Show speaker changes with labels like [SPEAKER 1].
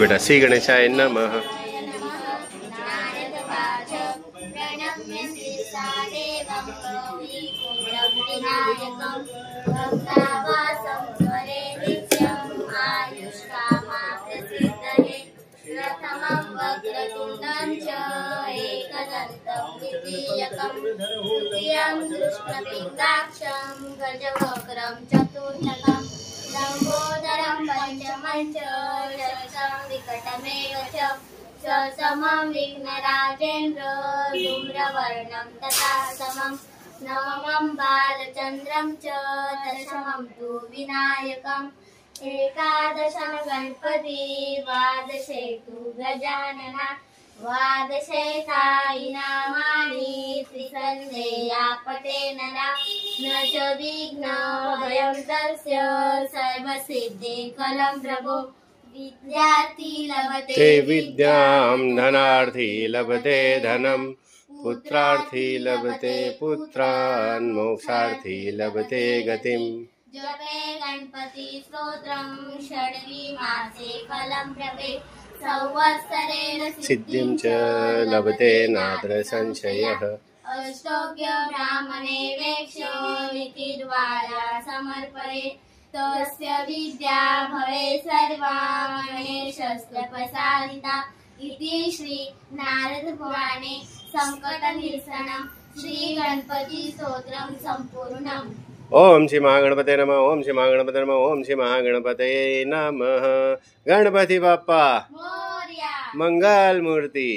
[SPEAKER 1] बेटा श्री गणेशाय नमः।
[SPEAKER 2] गजवक्रं चतुर्थकं लंबोदरं पंचमं च विकटमेव च समं विघ्नराजेन्द्र धूम्रवर्णं तथा समं नवमं बालचन्द्रं च दशमं तु विनायकम् एकादशं गणपति द्वादशे तु गजानना द्वादशे तानि नामानि त्रिसन्ध्यया पठे नरा न च विघ्नभयं तस्य सर्वसिद्धिकलं प्रभो विद्यार्थी लभते
[SPEAKER 1] ते विद्यां धनार्थी लभते धनं पुत्रार्थी लभते पुत्रान् मोक्षार्थी लभते गतिम्
[SPEAKER 2] जपे गणपति स्तोत्रं षड्विमासे फलं प्रभे संवत्सरेण
[SPEAKER 1] सिद्धिं च लभते नात्र संशयः
[SPEAKER 2] अष्टोग्य ब्राह्मणे वेक्षो विधिद्वारा समर्पये तस्य विद्या भवे सर्वा गणेशस्य इति श्री नारद पुराणे संकटनिरसनं श्री गणपति स्तोत्रं संपूर्णम्।
[SPEAKER 1] ओम श्री महागणपते नमः। ओम श्री महागणपते नमः। ओम श्री महागणपते नमः। गणपति बाप्पा
[SPEAKER 2] मोरया
[SPEAKER 1] मंगल मूर्ति।